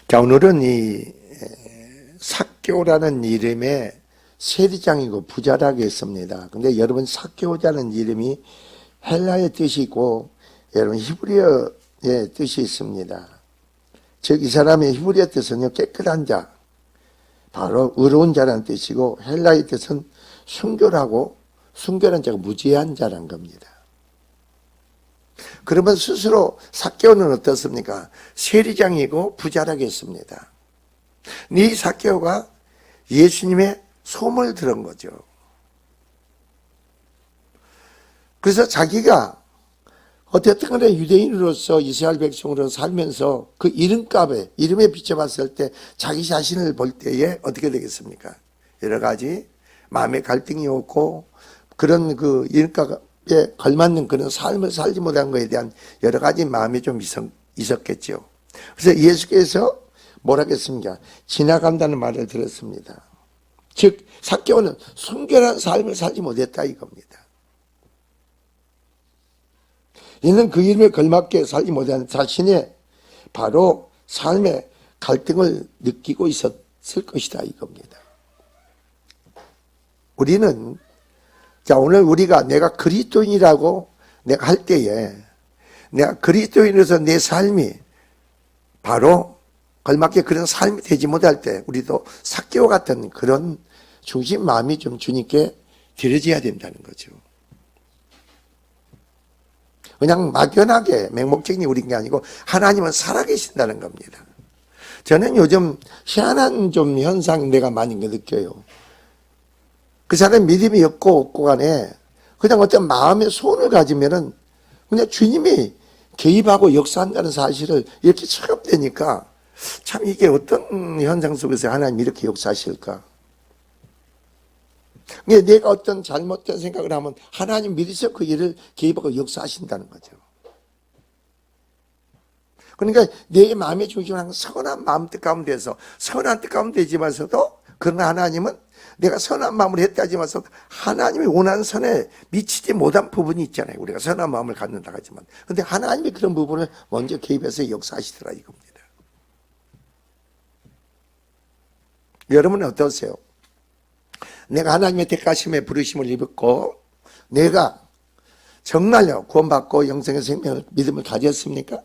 자, 오늘은 이 삭개오라는 이름의 세리장이고 부자라고 했습니다. 근데 여러분, 삭개오라는 이름이 헬라의 뜻이 있고 여러분 히브리어의 뜻이 있습니다. 즉 이 사람의 히브리어 뜻은요, 깨끗한 자, 바로 의로운 자라는 뜻이고, 헬라의 뜻은 순결하고, 순결한 자가 무죄한 자라는 겁니다. 그러면 스스로 삭개오는 어떻습니까? 세리장이고 부자라고 했습니다. 이 삭개오가 예수님의 소문을 들은 거죠. 그래서 자기가 어쨌든 간에 유대인으로서 이스라엘 백성으로 살면서 그 이름값에, 이름에 비춰봤을 때 자기 자신을 볼 때에 어떻게 되겠습니까? 여러 가지 마음의 갈등이 없고 그런 그 이름값에 걸맞는 그런 삶을 살지 못한 것에 대한 여러 가지 마음이 좀 있었겠죠. 그래서 예수께서 뭐라고 했습니까? 지나간다는 말을 들었습니다. 즉 삭개오는 순결한 삶을 살지 못했다 이겁니다. 이는 그 이름에 걸맞게 살지 못한 자신의 바로 삶의 갈등을 느끼고 있었을 것이다 이겁니다. 우리는 자, 오늘 우리가 내가 그리스도인이라고 내가 할 때에 내가 그리스도인으로서 내 삶이 바로 걸맞게 그런 삶이 되지 못할 때 우리도 삭개오 같은 그런 중심 마음이 좀 주님께 드려져야 된다는 거죠. 그냥 막연하게 맹목적인 우린 게 아니고 하나님은 살아계신다는 겁니다. 저는 요즘 희한한 좀 현상 내가 많이 느껴요. 그 사람 믿음이 없고 없고 간에 그냥 어떤 마음의 소원을 가지면은 그냥 주님이 개입하고 역사한다는 사실을 이렇게 체감되니까 참 이게 어떤 현상 속에서 하나님이 이렇게 역사하실까? 내가 어떤 잘못된 생각을 하면 하나님 믿으셔 그 일을 개입하고 역사하신다는 거죠. 그러니까 내 마음의 중심은 항상 선한 마음 뜻 가운데서 선한 뜻 가운데지만서도 그러나 하나님은 내가 선한 마음을 했다지만서도 하나님이 원하는 선에 미치지 못한 부분이 있잖아요. 우리가 선한 마음을 갖는다 하지만 근데 하나님이 그런 부분을 먼저 개입해서 역사하시더라 이겁니다. 여러분은 어떠세요? 내가 하나님의 택하심에 부르심을 입었고 내가 정말로 구원받고 영생의 생명을 믿음을 가졌습니까?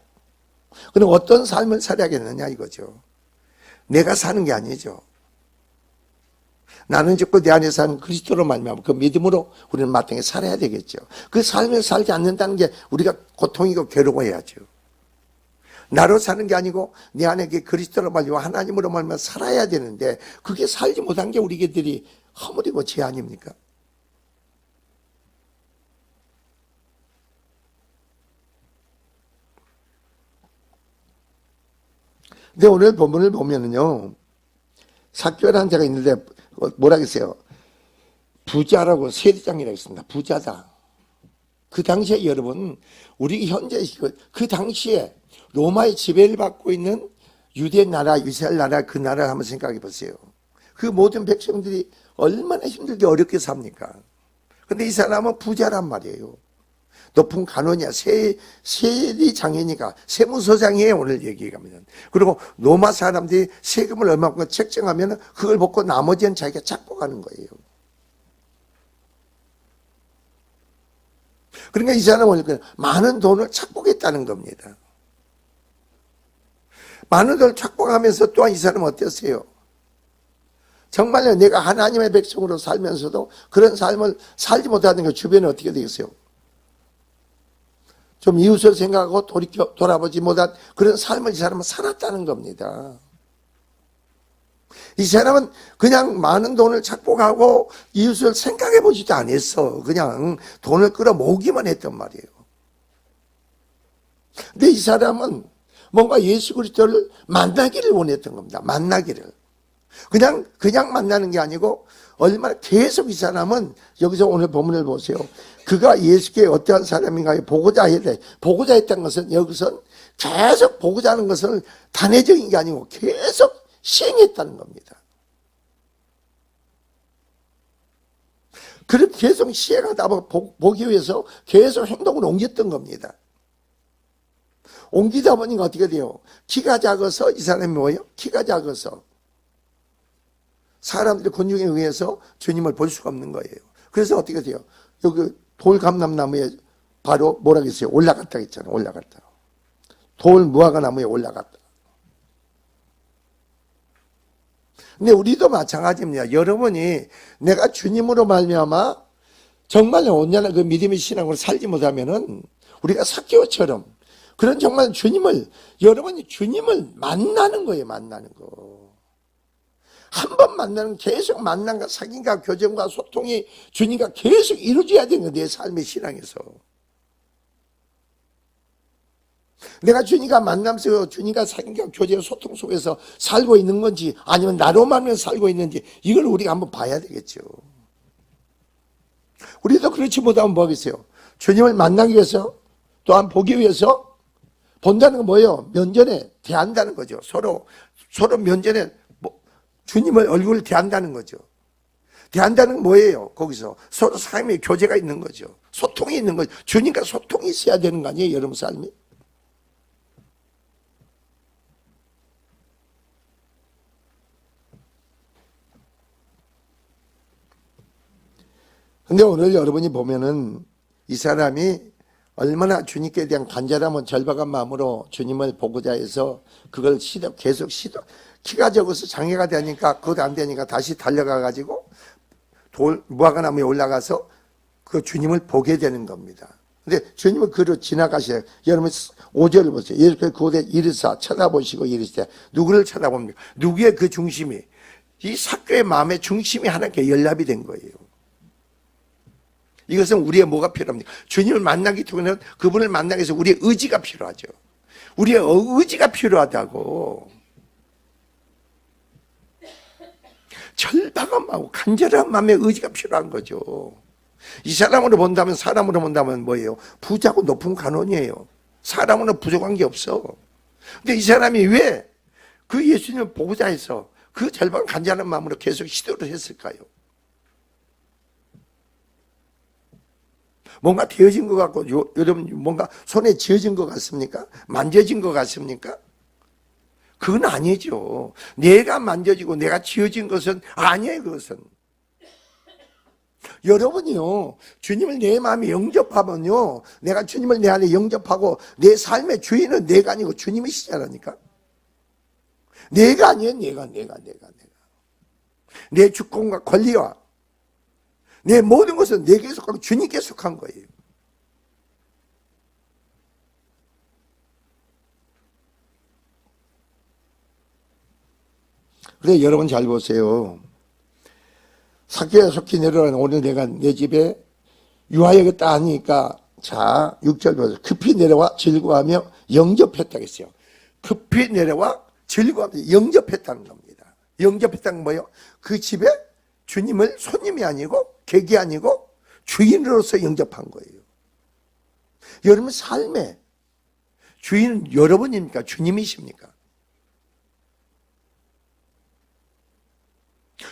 그럼 어떤 삶을 살아야겠느냐 이거죠. 내가 사는 게 아니죠. 나는 죽고 내 안에 사는 그리스도로 말미암아 그 믿음으로 우리는 마땅히 살아야 되겠죠. 그 삶을 살지 않는다는 게 우리가 고통이고 괴로워야죠. 나로 사는 게 아니고 내 안에 그리스도로 말미암아 하나님으로 말미암아 살아야 되는데 그게 살지 못한 게 우리들이 허물이고 죄 아닙니까? 근데 오늘 본문을 보면은요, 삭개오라는 자가 있는데 뭐라 그랬어요? 부자라고 세리장이라고 했습니다. 부자다. 그 당시에 여러분, 우리 현재 그 당시에 로마의 지배를 받고 있는 유대 나라, 이스라엘 나라 그 나라를 한번 생각해 보세요. 그 모든 백성들이 얼마나 힘들게 어렵게 삽니까? 근데 이 사람은 부자란 말이에요. 높은 간원이야. 세리 장이니까 세무서장이에요. 오늘 얘기하면. 그리고 로마 사람들이 세금을 얼마큼 책정하면 그걸 먹고 나머지는 자기가 착복하는 거예요. 그러니까 이 사람은 많은 돈을 착복했다는 겁니다. 많은 돈을 착복하면서 또한 이 사람은 어땠어요? 정말로 내가 하나님의 백성으로 살면서도 그런 삶을 살지 못하는 게 주변에 어떻게 되겠어요? 좀 이웃을 생각하고 돌아보지 못한 그런 삶을 이 사람은 살았다는 겁니다. 이 사람은 그냥 많은 돈을 착복하고 이웃을 생각해 보지도 않았어. 그냥 돈을 끌어모으기만 했단 말이에요. 근데 이 사람은 뭔가 예수 그리스도를 만나기를 원했던 겁니다. 만나기를. 그냥 만나는 게 아니고 얼마나 계속 이 사람은 여기서 오늘 본문을 보세요. 그가 예수께 어떠한 사람인가요? 보고자 했대. 보고자 했다는 것은 여기서 계속 보고자 하는 것은 단회적인 게 아니고 계속 시행했다는 겁니다. 그렇게 계속 시행하다 보기 위해서 계속 행동을 옮겼던 겁니다. 옮기다 보니까 어떻게 돼요? 키가 작아서 이 사람이 뭐예요? 키가 작아서 사람들의 군중에 의해서 주님을 볼 수가 없는 거예요. 그래서 어떻게 돼요? 여기 돌감람나무에 바로 뭐라고 했어요? 올라갔다 했잖아요. 올라갔다. 돌 무화과나무에 올라갔다. 근데 우리도 마찬가지입니다. 여러분이 내가 주님으로 말미암아 정말 온전한 그 믿음의 신앙으로 살지 못하면은 우리가 삭개오처럼 그런 정말 주님을, 여러분이 주님을 만나는 거예요. 만나는 거. 한 번 만나는, 계속 만남과 사귐과 교정과 소통이 주님과 계속 이루어져야 되는 거예요. 내 삶의 신앙에서. 내가 주님과 만남에서 주님과 사귐과 교제와 소통 속에서 살고 있는 건지 아니면 나로만 살고 있는지 이걸 우리가 한번 봐야 되겠죠. 우리도 그렇지 못하면 뭐 하겠어요? 주님을 만나기 위해서 또한 보기 위해서 본다는 건 뭐예요? 면전에 대한다는 거죠. 서로 면전에 주님을 얼굴을 대한다는 거죠. 대한다는 건 뭐예요? 거기서 서로 삶의 교제가 있는 거죠. 소통이 있는 거죠. 주님과 소통이 있어야 되는 거 아니에요? 여러분 삶이? 근데 오늘 여러분이 보면은 이 사람이 얼마나 주님께 대한 간절함은 절박한 마음으로 주님을 보고자 해서 그걸 계속 키가 적어서 장애가 되니까 그것도 안 되니까 다시 달려가 가지고 무화과나무에 올라가서 그 주님을 보게 되는 겁니다. 근데 주님은 그로 지나가셔요. 여러분 5절을 보세요. 예수께서 그곳에 이르사 쳐다보시고 이르시되 누구를 쳐다봅니까? 누구의 그 중심이, 이 삭개의 마음의 중심이 하나님께 연락이 된 거예요. 이것은 우리의 뭐가 필요합니까? 주님을 만나기 위해서는 그분을 만나기 위해서 우리의 의지가 필요하죠. 우리의 의지가 필요하다고. 절박한 마음, 간절한 마음의 의지가 필요한 거죠. 이 사람으로 본다면, 사람으로 본다면 뭐예요? 부자고 높은 간원이에요. 사람으로는 부족한 게 없어. 근데 이 사람이 왜 그 예수님을 보고자 해서 그 절박한 간절한 마음으로 계속 시도를 했을까요? 뭔가 되어진 것 같고, 여러분 뭔가 손에 쥐어진 것 같습니까? 만져진 것 같습니까? 그건 아니죠. 내가 만져지고 내가 쥐어진 것은 아니에요. 그것은. 여러분이요, 주님을 내 마음에 영접하면요, 내가 주님을 내 안에 영접하고 내 삶의 주인은 내가 아니고 주님이시잖아니까. 내가 아니에요. 내가. 내 주권과 권리와 내 모든 것은 내게 속하고 주님께 속한 거예요. 그래, 여러분 잘 보세요. 삭개가 속히 내려가는 오늘 내가 내 집에 유하여겠다 하니까, 자 6절 보세요. 급히 내려와 즐거워하며 영접했다겠어요. 급히 내려와 즐거워하며 영접했다는 겁니다. 영접했다는 건 뭐예요? 그 집에 주님을 손님이 아니고 객이 아니고 주인으로서 영접한 거예요. 여러분 삶의 주인은 여러분입니까? 주님이십니까?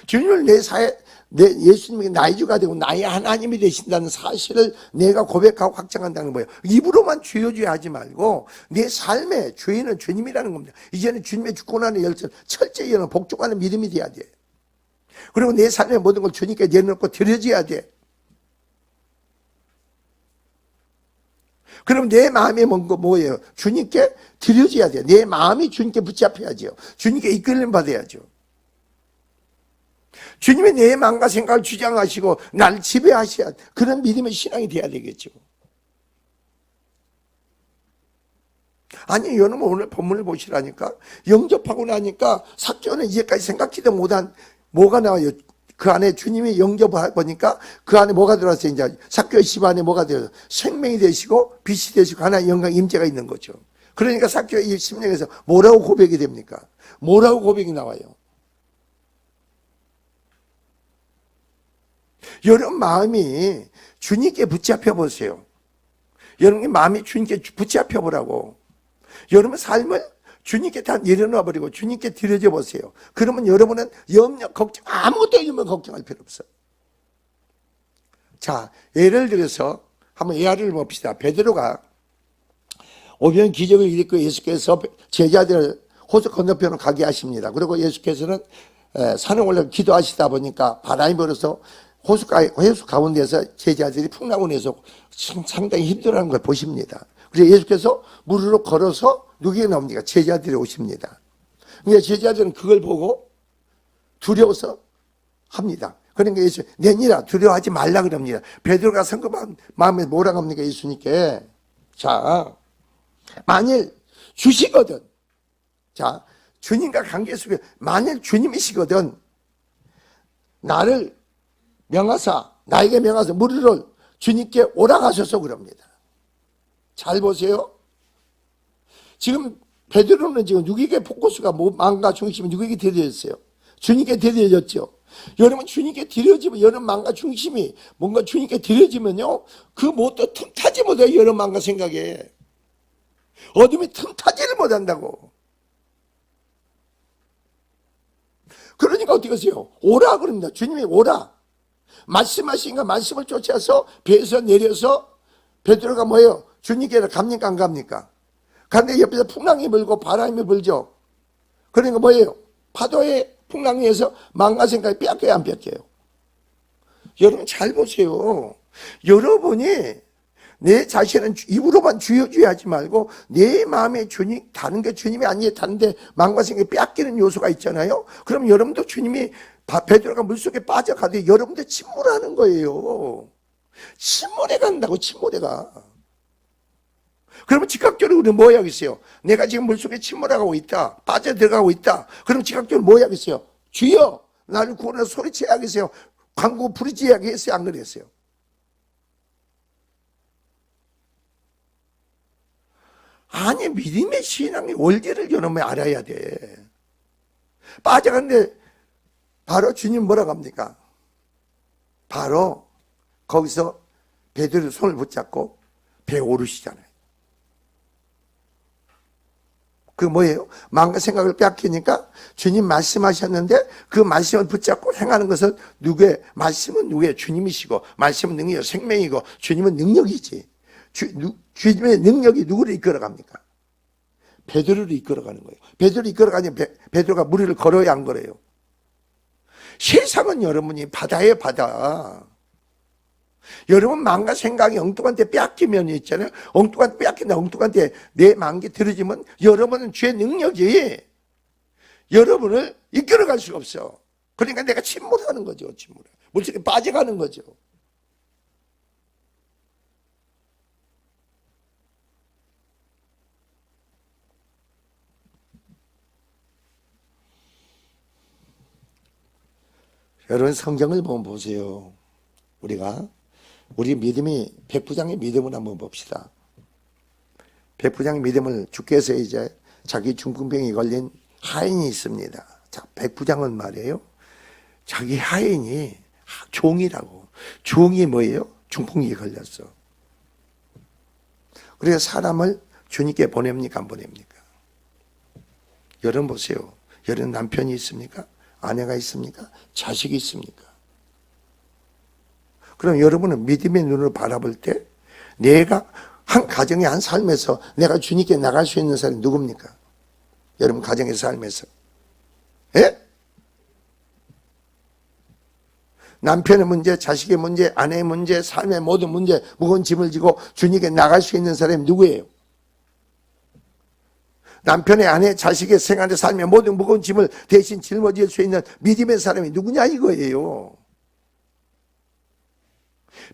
주님을 내 예수님이 나의 주가 되고 나의 하나님이 되신다는 사실을 내가 고백하고 확정한다는 거예요. 입으로만 주여주야 하지 말고 내 삶의 주인은 주님이라는 겁니다. 이제는 주님의 주권하는 열정, 철저히 여는 복종하는 믿음이 돼야 돼. 그리고 내 삶의 모든 걸 주님께 내놓고 드려줘야 돼. 그럼 내 마음이 뭐예요? 주님께 드려줘야 돼. 내 마음이 주님께 붙잡혀야죠. 주님께 이끌림 받아야죠. 주님이 내 마음과 생각을 주장하시고 나를 지배하셔야 그런 믿음의 신앙이 돼야 되겠죠. 아니, 여러분 오늘 본문을 보시라니까 영접하고 나니까 삭개오는 이제까지 생각지도 못한 뭐가 나와요? 그 안에 주님이 영접해보니까 그 안에 뭐가 들어왔어요? 이제 삭개오의 집 안에 뭐가 들어왔어요? 생명이 되시고 빛이 되시고 하나의 영광 임재가 있는 거죠. 그러니까 삭개오의 심령에서 뭐라고 고백이 됩니까? 뭐라고 고백이 나와요? 여러분 마음이 주님께 붙잡혀 보세요. 여러분 마음이 주님께 붙잡혀 보라고. 여러분 삶을 주님께 다 내려놔 버리고 주님께 드려져 보세요. 그러면 여러분은 염려, 걱정, 아무것도 없는 걱정할 필요 없어요. 자, 예를 들어서 한번 예화를 봅시다. 베드로가 오병 기적을 일으켜 예수께서 제자들을 호수 건너편으로 가게 하십니다. 그리고 예수께서는 산에 올라 기도하시다 보니까 바람이 불어서 호수 가운데서 제자들이 풍랑운에서 상당히 힘들어하는 걸 보십니다. 그래서 예수께서 물으로 걸어서 누구에게 나옵니까? 제자들이 오십니다. 그러니까 제자들은 그걸 보고 두려워서 합니다. 그러니까 예수, 내니라 두려워하지 말라 그럽니다. 베드로가 성급한 마음에 뭐라고 합니까? 예수님께. 자, 만일 주시거든. 자, 주님과 관계 속에 만일 주님이시거든 나를 명하사 나에게 명하사 무리를 주님께 오라가셔서 그럽니다. 잘 보세요. 지금 베드로는 지금 누구에게 포커스가 마음과 중심이 누구에게 드려졌어요? 주님께 드려졌죠. 여러분 주님께 드려지면 여러분 마음과 중심이 뭔가 주님께 드려지면요 그 뭣도 틈타지 못해요. 여러분 마음과 생각에 어둠이 틈타지를 못한다고. 그러니까 어떻게 하세요? 오라 그럽니다. 주님이 오라. 말씀하시니까 말씀을 쫓아서 배에서 내려서 베드로가 뭐예요? 주님께 갑니까 안 갑니까? 근데 옆에서 풍랑이 불고 바람이 불죠. 그러니까 뭐예요? 파도의 풍랑 위에서 마음과 생각이 뺏겨요 안 뺏겨요? 여러분 잘 보세요. 여러분이 내 자신은 입으로만 주여주여 하지 말고 내 마음에 주님, 다른 게 주님이 아니에요. 다른데 마음과 생각이 뺏기는 요소가 있잖아요. 그럼 여러분도 주님이 베드로가 물속에 빠져가도 여러분도 침몰하는 거예요. 침몰해 간다고 침몰해 가. 그러면 즉각적으로 우리는 뭐 해야겠어요? 내가 지금 물속에 침몰하고 있다. 빠져들어가고 있다. 그럼 즉각적으로 뭐 해야겠어요? 주여 나를 구원해 소리쳐야겠어요. 광고 부르짖어야겠어요? 안 그랬어요? 아니 믿음의 신앙의 원리를 여러분이 알아야 돼. 빠져갔는데 바로 주님 뭐라고 합니까? 바로 거기서 베드로의 손을 붙잡고 배에 오르시잖아요. 그 뭐예요? 마음과 생각을 뺏기니까 주님 말씀하셨는데 그 말씀을 붙잡고 행하는 것은 누구의 말씀은 누구의 주님이시고 말씀은 능력이고 생명이고 주님은 능력이지. 주님의 능력이 누구를 이끌어갑니까? 베드로를 이끌어가는 거예요. 베드로를 이끌어가니 베드로가 무리를 걸어야 안 걸어요. 세상은 여러분이 바다예요 바다. 여러분 마음과 생각이 엉뚱한 데 뺏기면 있잖아요. 엉뚱한 데 뺏긴다. 엉뚱한 데 내 마음이 들어지면 여러분은 죄의 능력이 여러분을 이끌어갈 수가 없어. 그러니까 내가 침몰하는 거죠. 침몰해. 물속에 빠져가는 거죠. 여러분 성경을 보면 보세요. 우리 믿음이 백부장의 믿음을 한번 봅시다. 백부장의 믿음을 주께서 이제 자기 중풍병이 걸린 하인이 있습니다. 자, 백부장은 말이에요. 자기 하인이 종이라고. 종이 뭐예요? 중풍이 걸렸어. 그래서 사람을 주님께 보냅니까? 안 보냅니까? 여러분 보세요. 여러분 남편이 있습니까? 아내가 있습니까? 자식이 있습니까? 그럼 여러분은 믿음의 눈으로 바라볼 때 내가 한 가정의 한 삶에서 내가 주님께 나갈 수 있는 사람이 누굽니까? 여러분 가정의 삶에서. 예? 남편의 문제, 자식의 문제, 아내의 문제, 삶의 모든 문제, 무거운 짐을 지고 주님께 나갈 수 있는 사람이 누구예요? 남편의 아내, 자식의 생활의 삶의 모든 무거운 짐을 대신 짊어질 수 있는 믿음의 사람이 누구냐 이거예요.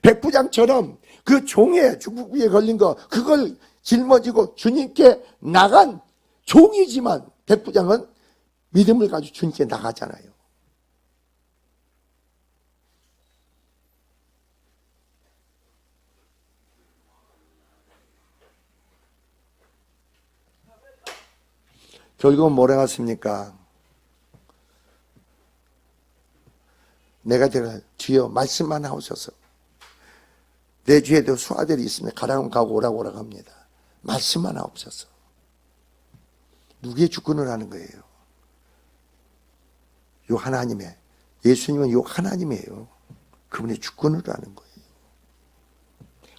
백부장처럼 그 종의 중풍비에 걸린 거 그걸 짊어지고 주님께 나간 종이지만 백부장은 믿음을 가지고 주님께 나가잖아요. 결국은 뭐라 갔습니까? 내가 되라 주여 말씀만 하옵소서. 내 주에도 수하들이 있으면 가라면 가고 오라고 오라고 합니다. 말씀만 하옵소서. 누구의 주권을 하는 거예요? 요 하나님의, 예수님은 요 하나님이에요. 그분의 주권을 하는 거예요.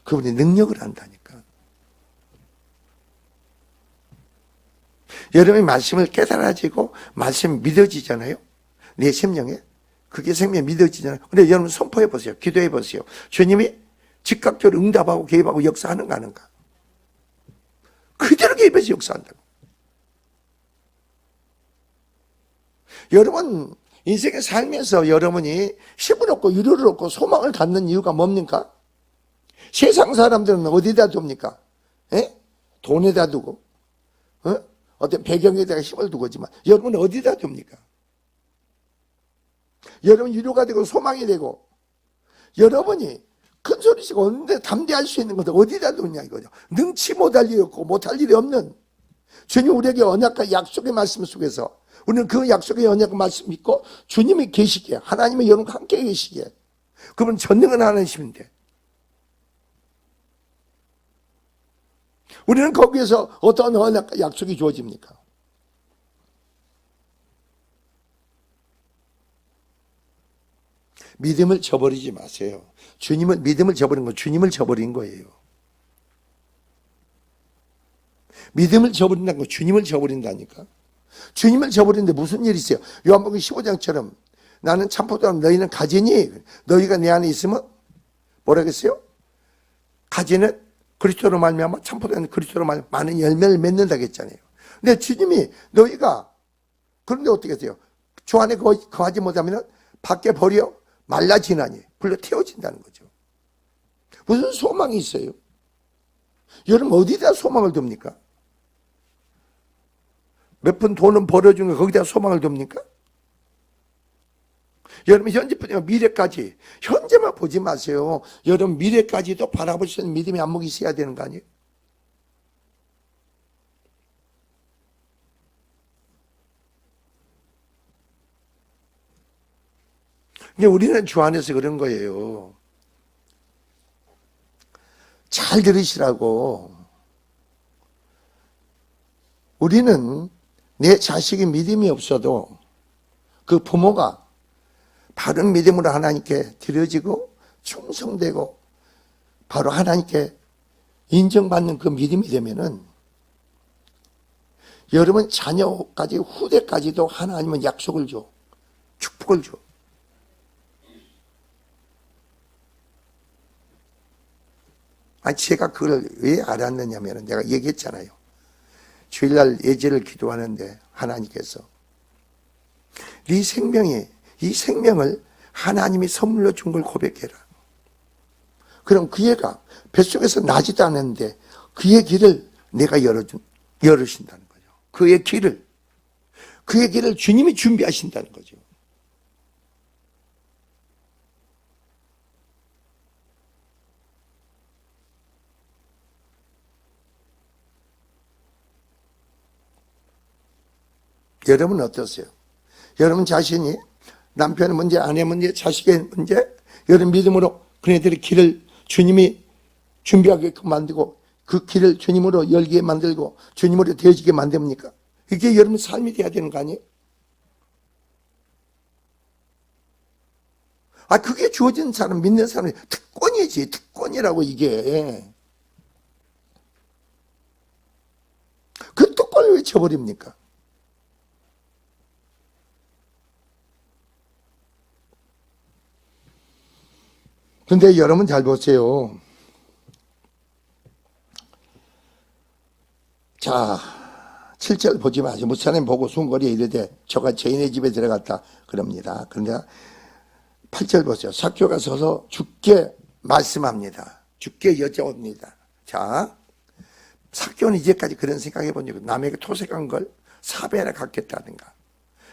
그분의 능력을 한다니까. 여러분이 말씀을 깨달아지고 말씀이 믿어지잖아요. 내 심령에. 그게 생명이 믿어지잖아요. 근데 여러분 선포해 보세요. 기도해 보세요. 주님이 즉각적으로 응답하고 개입하고 역사하는가 하는가. 그대로 개입해서 역사한다고. 여러분 인생의 삶에서 여러분이 힘을 얻고 위로를 얻고 소망을 갖는 이유가 뭡니까? 세상 사람들은 어디다 둡니까? 에? 돈에다 두고 어떤 배경에다가 힘을 두고지만 여러분은 어디다 둡니까? 여러분 위로가 되고 소망이 되고 여러분이 큰 소리치고 없는데 담대할 수 있는 것을 어디다 두냐 이거죠. 능치 못할 일이 없고 못할 일이 없는 주님 우리에게 언약과 약속의 말씀 속에서 우리는 그 약속의 언약과 말씀 믿고 주님이 계시기에 하나님이 여러분과 함께 계시기에 그분 전능한 하나님이신데 우리는 거기에서 어떤 언약과 약속이 주어집니까? 믿음을 저버리지 마세요. 주님은 믿음을 저버린 건 주님을 저버린 거예요. 믿음을 저버린다는 건 주님을 저버린다니까. 주님을 저버리는데 무슨 일이 있어요? 요한복음 15장처럼 나는 참포도나무 너희는 가지니 너희가 내 안에 있으면 뭐라겠어요? 가지는 그리스도로 말미암아 참포도나무는 그리스도로 말미암아 많은 열매를 맺는다고 했잖아요. 근데 주님이 너희가 그런데 어떻게 하세요? 주 안에 거하지 못하면 밖에 버려 말라지나니 불러 태워진다는 거죠. 무슨 소망이 있어요? 여러분 어디다 소망을 둡니까? 몇 푼 돈은 벌어준 거 거기다 소망을 둡니까? 여러분 현재뿐이 미래까지 현재만 보지 마세요. 여러분 미래까지도 바라볼 수 있는 믿음의 안목이 있어야 되는 거 아니에요? 근데 우리는 주 안에서 그런 거예요. 잘 들으시라고. 우리는 내 자식이 믿음이 없어도 그 부모가 바른 믿음으로 하나님께 드려지고 충성되고 바로 하나님께 인정받는 그 믿음이 되면은 여러분 자녀까지 후대까지도 하나님은 약속을 줘. 축복을 줘. 아니 제가 그걸 왜 알았느냐면 내가 얘기했잖아요. 주일날 예제를 기도하는데 하나님께서 네 생명이 이 생명을 하나님이 선물로 준 걸 고백해라. 그럼 그 애가 뱃속에서 나지도 않았는데 그의 길을 내가 열으신다는 거죠. 그의 길을 주님이 준비하신다는 거죠. 여러분은 어떠세요? 여러분 자신이 남편의 문제, 아내 문제, 자식의 문제, 여러분 믿음으로 그네들의 길을 주님이 준비하게끔 만들고 그 길을 주님으로 열게 만들고 주님으로 되어지게 만듭니까? 이게 여러분 삶이 돼야 되는 거 아니에요? 그게 주어진 사람, 믿는 사람이 특권이지, 특권이라고 이게. 그 특권을 왜 쳐버립니까? 근데 여러분 잘 보세요. 자, 7절 보지 마세요. 무사님 보고 순거리에 이르되 저가 죄인의 집에 들어갔다 그럽니다. 그런데 8절 보세요. 삭개오가 서서 주께 말씀합니다. 주께 여쭤옵니다. 자, 삭개오는 이제까지 그런 생각해 본 적이 남에게 토색한 걸 4배나 갚겠다든가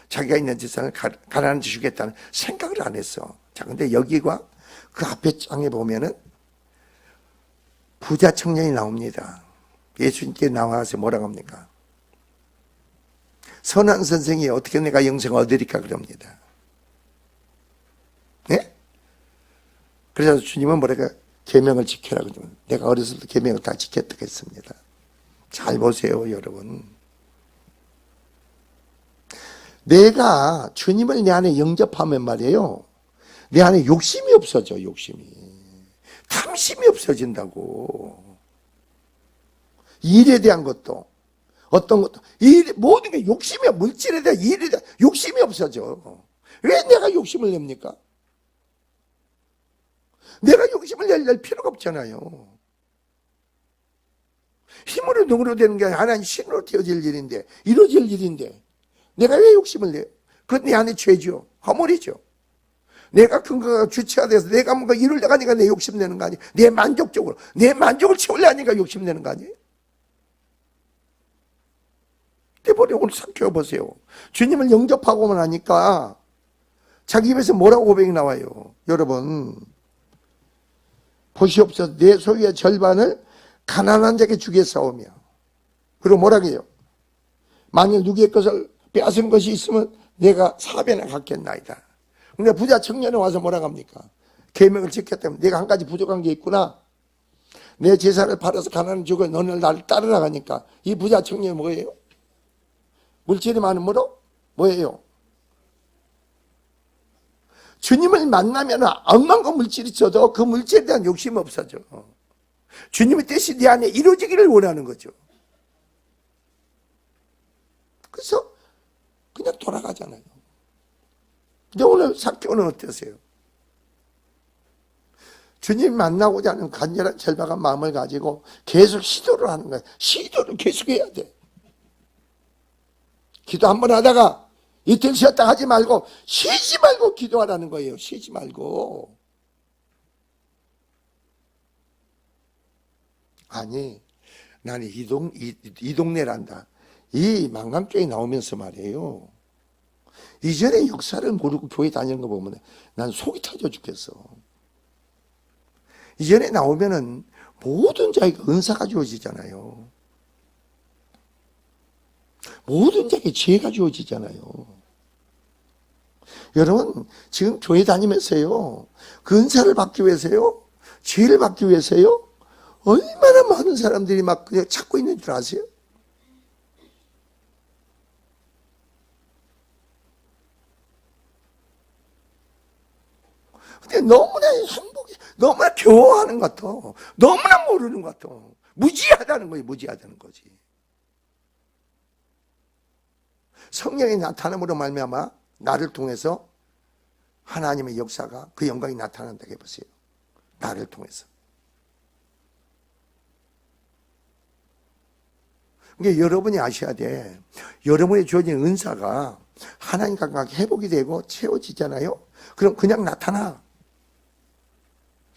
자기가 있는 재산을 가난한 데 주겠다는 생각을 안 했어. 자, 근데 여기가 그 앞에 장에 보면은 부자 청년이 나옵니다. 예수님께 나와서 뭐라고 합니까? 선한 선생이 어떻게 내가 영생을 얻으리까 그럽니다. 네? 그래서 주님은 뭐랄까 계명을 지켜라 그러면 내가 어렸을 때 계명을 다 지켰다고 했습니다. 잘 보세요 여러분. 내가 주님을 내 안에 영접하면 말이에요. 내 안에 욕심이 없어져. 욕심이. 탐심이 없어진다고. 일에 대한 것도 어떤 것도 모든 게 욕심이야. 물질에 대한 일에 대한 욕심이 없어져. 왜 내가 욕심을 냅니까? 내가 욕심을 낼 필요가 없잖아요. 힘으로 능으로 되는 게 하나님 신으로 되어질 일인데, 이루어질 일인데 내가 왜 욕심을 내요? 그건 내 안에 죄죠. 허물이죠. 내가 근거가 주체가 돼서 내가 뭔가 이루려고 하니까 내 욕심내는 거 아니에요? 내 만족적으로 내 만족을 채우려 하니까 욕심내는 거 아니에요? 때문에 오늘 삭혀 보세요. 주님을 영접하고만 하니까 자기 입에서 뭐라고 고백이 나와요? 여러분 보시옵소서. 내 소유의 절반을 가난한 자에게 주겠사오며. 그리고 뭐라고 해요? 만일 누구의 것을 빼앗은 것이 있으면 내가 4배나 갚겠나이다. 근데 부자 청년이 와서 뭐라고 합니까? 계명을 지켰다면 내가 한 가지 부족한 게 있구나. 내 재산을 팔아서 가난한 죽어 너는 나를 따르라 하니까 이 부자 청년이 뭐예요? 물질이 많으므로 뭐예요? 주님을 만나면 억만고 물질이 있어도 그 물질에 대한 욕심이 없어져. 주님의 뜻이 내 안에 이루어지기를 원하는 거죠. 그래서 그냥 돌아가잖아요. 근데 오늘 삭개오는 어떠세요? 주님 만나고자 하는 간절한 절박한 마음을 가지고 계속 시도를 하는 거예요. 시도를 계속해야 돼. 기도 한 번 하다가 이틀 쉬었다 하지 말고 쉬지 말고 기도하라는 거예요. 쉬지 말고. 아니 나는 이 동네란다. 이 망강교회 나오면서 말이에요. 이전에 역사를 모르고 교회 다니는 거 보면 난 속이 터져 죽겠어. 이전에 나오면은 모든 자에게 은사가 주어지잖아요. 모든 자에게 지혜가 주어지잖아요. 여러분 지금 교회 다니면서요 그 은사를 받기 위해서요 지혜를 받기 위해서요 얼마나 많은 사람들이 막 그냥 찾고 있는 줄 아세요? 근데 너무나 행복해, 너무나 교화하는 것 같아. 너무나 모르는 것 같아. 무지하다는 거예요. 무지하다는 거지. 성령의 나타남으로 말미암아 나를 통해서 하나님의 역사가 그 영광이 나타난다고 해보세요. 나를 통해서. 그러니까 여러분이 아셔야 돼. 여러분의 주어진 은사가 하나님과 관계 회복이 되고 채워지잖아요. 그럼 그냥 나타나.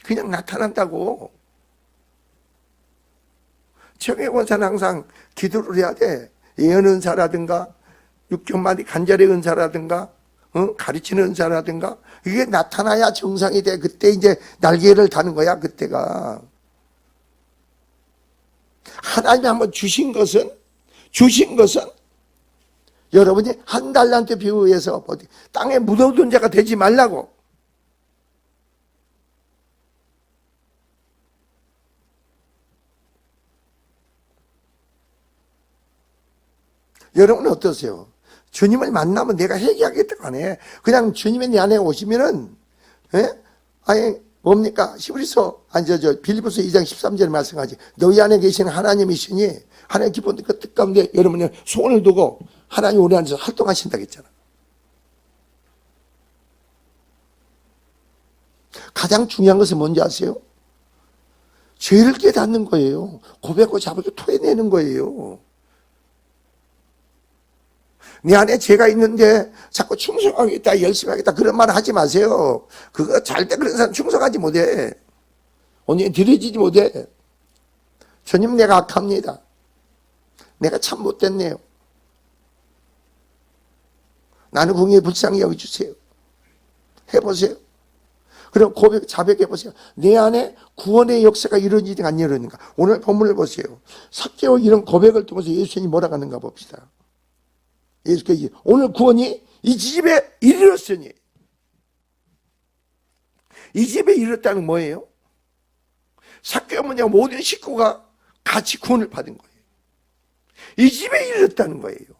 그냥 나타난다고. 청해원사는 항상 기도를 해야 돼. 예언 은사라든가 육경만이 간절의 은사라든가 가르치는 은사라든가 이게 나타나야 정상이 돼. 그때 이제 날개를 다는 거야. 그때가. 하나님이 한번 주신 것은 여러분이 한 달란트 비유해서 땅에 묻어둔 자가 되지 말라고. 여러분은 어떠세요? 주님을 만나면 내가 회개하겠다고 안 해. 그냥 주님이 내 안에 오시면은, 예? 아니, 뭡니까? 빌립보서 2장 13절에 말씀하지. 너희 안에 계시는 하나님이시니, 하나님 기쁜 그 뜻 가운데 여러분의 소원을 두고 하나님 우리 안에서 활동하신다고 했잖아. 가장 중요한 것은 뭔지 아세요? 죄를 깨닫는 거예요. 고백하고 자백을 토해내는 거예요. 내 안에 죄가 있는데 자꾸 충성하겠다, 열심히 하겠다 그런 말 하지 마세요. 그거 잘 때 그런 사람 충성하지 못해. 온전히 들여지지 못해. 주님 내가 악합니다. 내가 참 못됐네요. 나는 궁에 불쌍히 여겨주세요. 해보세요. 그럼 고백, 자백해보세요. 내 안에 구원의 역사가 이루어지는가 안 이루어지는가. 오늘 본문을 보세요. 삭개오 이런 고백을 통해서 예수님이 뭐라 하는가 봅시다. 예수께서 오늘 구원이 이 집에 이르렀으니. 이 집에 이르렀다는 뭐예요? 삭개오 뭐냐 모든 식구가 같이 구원을 받은 거예요. 이 집에 이르렀다는 거예요.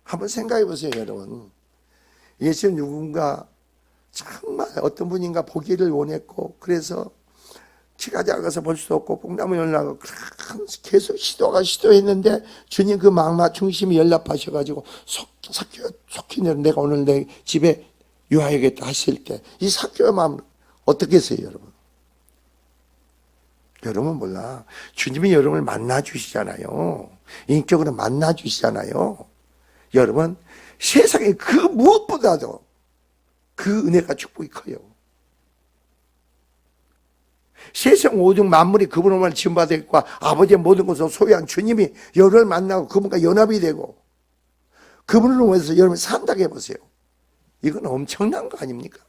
한번 생각해 보세요, 여러분. 예수님 누군가 정말 어떤 분인가 보기를 원했고, 그래서 키가 작아서 볼 수 없고 뽕나무 연락하고 계속 시도했는데 주님 그 마음 중심이 연락하셔가지고 속히 내가 오늘 내 집에 유하야겠다 하실 때 이 삭개의 마음 어떻게 했어요, 여러분? 여러분 몰라. 주님이 여러분을 만나주시잖아요. 인격으로 만나주시잖아요. 여러분, 세상에 그 무엇보다도 그 은혜가 축복이 커요. 세상 모든 만물이 그분을 지음받았고 아버지의 모든 것을 소유한 주님이 여러분을 만나고 그분과 연합이 되고 그분을 위해서 여러분이 산다고 해보세요. 이건 엄청난 거 아닙니까?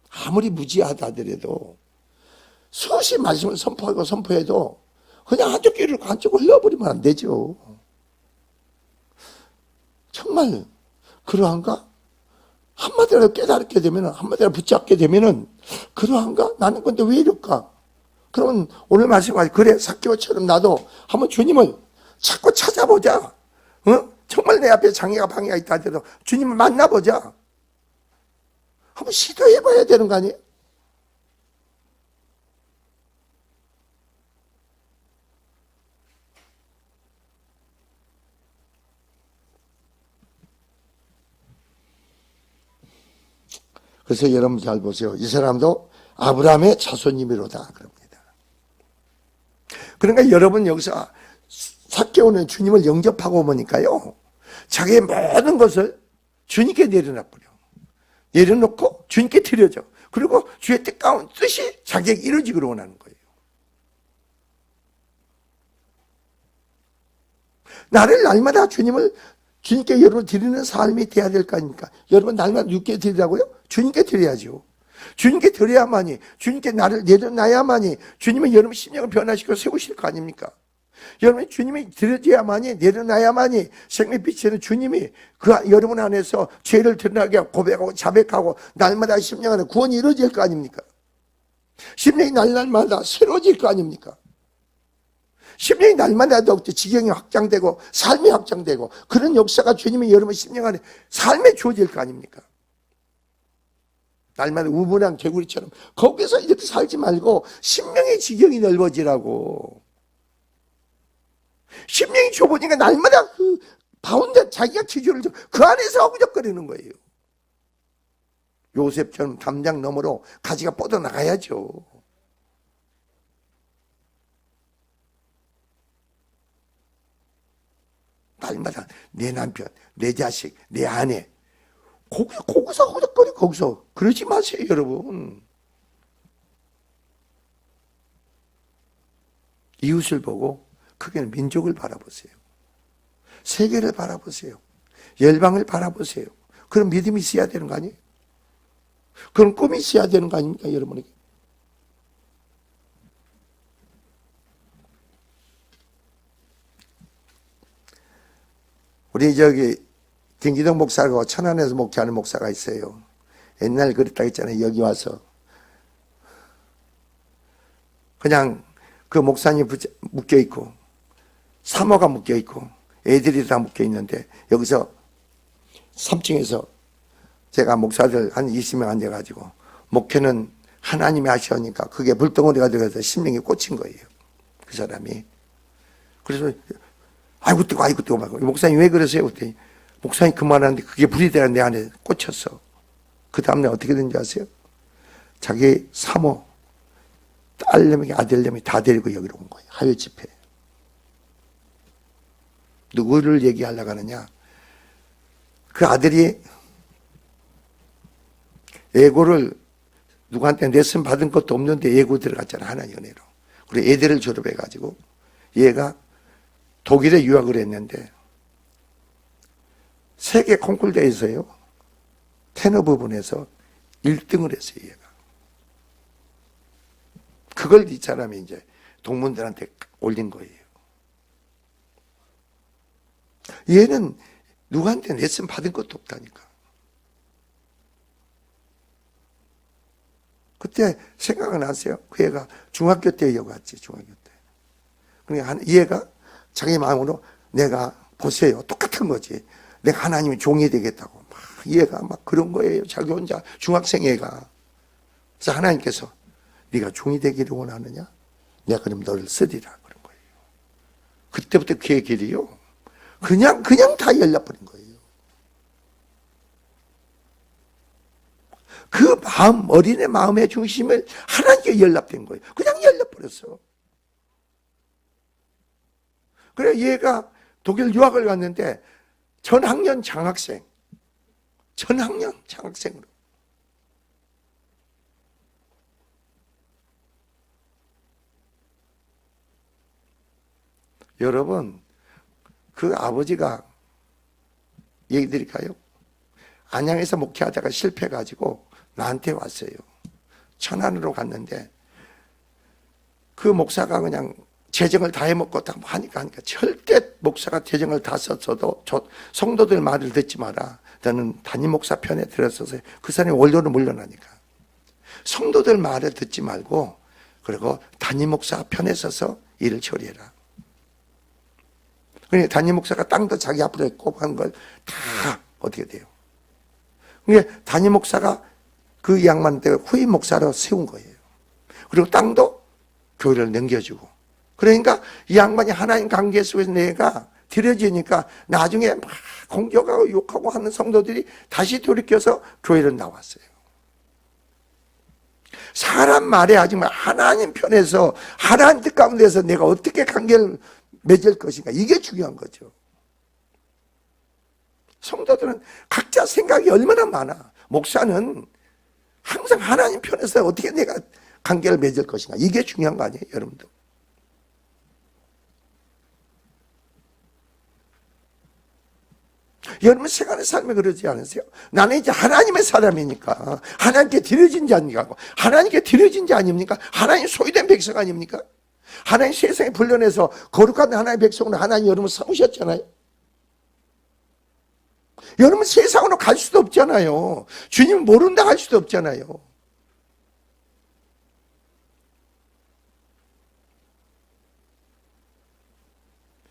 아무리 무지하다 하더라도 수없이 말씀을 선포하고 선포해도 그냥 한쪽 귀를 한쪽을 흘려버리면 안 되죠. 정말 그러한가? 한마디라도 깨달게 되면, 한마디라도 붙잡게 되면은, 그러한가? 나는 근데 왜 이럴까? 그러면 오늘 말씀하신, 그래, 삭개오처럼 나도 한번 주님을 자꾸 찾아보자. 정말 내 앞에 장애가 방해가 있다 하더라도 주님을 만나보자. 한번 시도해봐야 되는 거 아니에요? 그래서 여러분 잘 보세요. 이 사람도 아브라함의 자손님이로다 그럽니다. 그러니까 여러분 여기서 삭개오는 주님을 영접하고 보니까요, 자기의 모든 것을 주님께 내려놔버려. 내려놓고 주님께 드려줘. 그리고 주의 뜻가운 뜻이 자기에게 이루어지기를 원하는 거예요. 나를 날마다 주님께 여러분 드리는 삶이 돼야 될 거 아닙니까? 여러분 날마다 누구께 드리라고요? 주님께 드려야죠. 주님께 드려야만이, 주님께 나를 내려놔야만이 주님은 여러분 심령을 변화시켜 세우실 거 아닙니까? 여러분 주님이 드려야만이, 내려놔야만이 생명 빛에는 주님이 여러분 안에서 죄를 드러나게 하고 고백하고 자백하고 날마다 심령 안에 구원이 이루어질 거 아닙니까? 심령이 날마다 새로워질 거 아닙니까? 심령이 날마다 더욱더 지경이 확장되고 삶이 확장되고 그런 역사가 주님이 여러분 심령 안에 삶에 주어질 거 아닙니까? 날마다 우물한 개구리처럼 거기서 이렇게 살지 말고 심령의 지경이 넓어지라고. 심령이 좁으니까 날마다 그 바운드 자기가 기준을 그 안에서 허구적거리는 거예요. 요셉처럼 담장 너머로 가지가 뻗어나가야죠. 날마다 내 남편, 내 자식, 내 아내 거기서 허덕거리 거기서 그러지 마세요, 여러분. 이웃을 보고 크게는 민족을 바라보세요. 세계를 바라보세요. 열방을 바라보세요. 그런 믿음이 있어야 되는 거 아니에요? 그런 꿈이 있어야 되는 거 아닙니까, 여러분에게? 우리 경기도 목사하고 천안에서 목회하는 목사가 있어요. 옛날 그랬다 했잖아요. 여기 와서 그냥 그 목사님 묶여있고 사모가 묶여있고 애들이 다 묶여있는데 여기서 3층에서 제가 목사들 한 20명 앉아가지고 목회는 하나님이 하시니까 그게 불덩어리가 되어서 심령이 꽂힌 거예요. 그 사람이. 그래서 아이고 뜨거 막 목사님 왜 그러세요? 그랬더니 목사님 그만하는데 그게 불이 되어 내 안에 꽂혔어. 그 다음날 어떻게 된지 아세요? 자기 사모, 딸내미, 아들내미 다 데리고 여기로 온 거예요. 하회 집회. 누구를 얘기하려고 하느냐? 그 아들이 예고를 누구한테 레슨 받은 것도 없는데 예고 들어갔잖아. 하나님 은혜로. 그리고 애들을 졸업해가지고 얘가 독일에 유학을 했는데 세계 콩쿨대회에서요. 테너 부분에서 1등을 했어요. 얘가. 그걸 이 사람이 이제 동문들한테 올린 거예요. 얘는 누구한테 레슨 받은 것도 없다니까. 그때 생각은 나세요? 그 애가 중학교 때 여기 왔지, 중학교 때. 그러니까 얘가 자기 마음으로 내가 보세요. 똑같은 거지. 내가 하나님의 종이 되겠다고. 막 얘가 막 그런 거예요. 자기 혼자 중학생 애가. 그래서 하나님께서 네가 종이 되기를 원하느냐? 내가 그럼 너를 쓰리라 그런 거예요. 그때부터 그의 길이요. 그냥 다 열려버린 거예요. 그 마음, 어린애 마음의 중심을 하나님께 연락된 거예요. 그냥 열려버렸어. 그래, 얘가 독일 유학을 갔는데 전학년 장학생으로. 여러분, 그 아버지가 얘기 드릴까요? 안양에서 목회하다가 실패해가지고 나한테 왔어요. 천안으로 갔는데 그 목사가 그냥 재정을 다 해먹고 다 하니까 절대 목사가 재정을 다 썼어도 성도들 말을 듣지 마라. 너는 담임 목사 편에 들어서서 그 사람이 원로로 물러나니까 성도들 말을 듣지 말고 그리고 담임 목사 편에 서서 일을 처리해라. 그러니까 담임 목사가 땅도 자기 앞으로 꼽은 걸 다 어떻게 돼요? 그러니까 담임 목사가 그 양반한테 후임 목사로 세운 거예요. 그리고 땅도 교회를 넘겨주고. 그러니까 이 양반이 하나님 관계 속에서 내가 들여지니까 나중에 막 공격하고 욕하고 하는 성도들이 다시 돌이켜서 교회를 나왔어요. 사람 말에 하지만 하나님 편에서 하나님 뜻 가운데서 내가 어떻게 관계를 맺을 것인가, 이게 중요한 거죠. 성도들은 각자 생각이 얼마나 많아. 목사는 항상 하나님 편에서 어떻게 내가 관계를 맺을 것인가, 이게 중요한 거 아니에요, 여러분들? 여러분 세간의 삶에 그러지 않으세요? 나는 이제 하나님의 사람이니까 하나님께 드려진 자니까, 하나님께 드려진 자 아닙니까? 하나님 소유된 백성 아닙니까? 하나님 세상에 불러내서 거룩한 하나님의 백성으로 하나님 여러분 삼으셨잖아요. 여러분 세상으로 갈 수도 없잖아요. 주님 모른다 할 수도 없잖아요.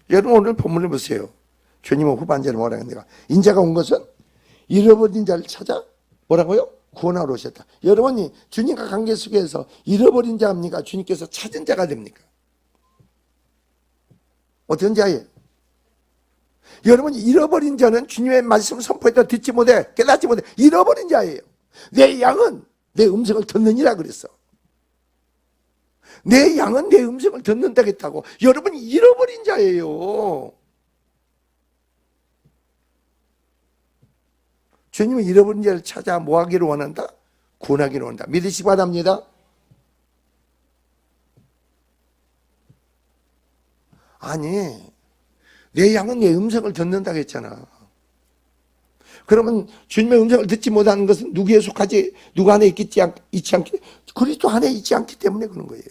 여러분 오늘 본문을 보세요. 주님은 후반절에 뭐라고 했는가? 인자가 온 것은 잃어버린 자를 찾아 뭐라고요? 구원하러 오셨다. 여러분이 주님과 관계 속에서 잃어버린 자입니까? 주님께서 찾은 자가 됩니까? 어떤 자예요? 여러분이 잃어버린 자는 주님의 말씀을 선포했다 듣지 못해, 깨닫지 못해 잃어버린 자예요. 내 양은 내 음성을 듣느니라 그랬어. 내 양은 내 음성을 듣는다 했다고. 여러분이 잃어버린 자예요. 주님은 잃어버린 자를 찾아 뭐 하기를 원한다? 구원하기를 원한다. 믿으시기 바랍니다. 아니, 내 양은 내 음성을 듣는다고 했잖아. 그러면 주님의 음성을 듣지 못하는 것은 누구에 속하지, 누구 안에 있지 않기, 그리스도 안에 있지 않기 때문에 그런 거예요.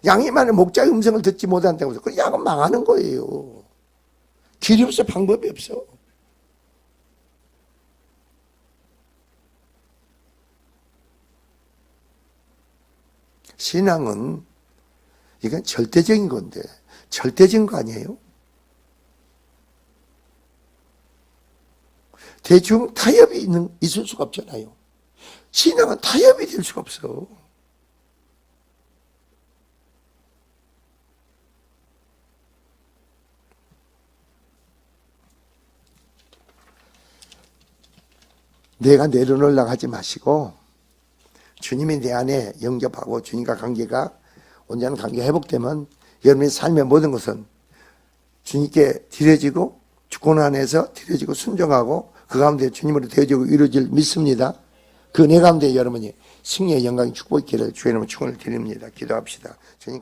양이 만약 목자의 음성을 듣지 못한다고 해서 그 양은 망하는 거예요. 길이 없어, 방법이 없어. 신앙은 이건 절대적인 건데 절대적인 거 아니에요? 대충 타협이 있을 수가 없잖아요. 신앙은 타협이 될 수가 없어. 내가 내려놓으려고 하지 마시고 주님이 내 안에 영접하고 주님과 관계가 온전한 관계가 회복되면 여러분의 삶의 모든 것은 주님께 드려지고 주권 안에서 드려지고 순종하고 그 가운데 주님으로 되어지고 이루어질 믿습니다. 그 은혜 가운데 여러분이 승리의 영광이 축복의 길을 주의 이름으로 축원을 드립니다. 기도합시다. 주님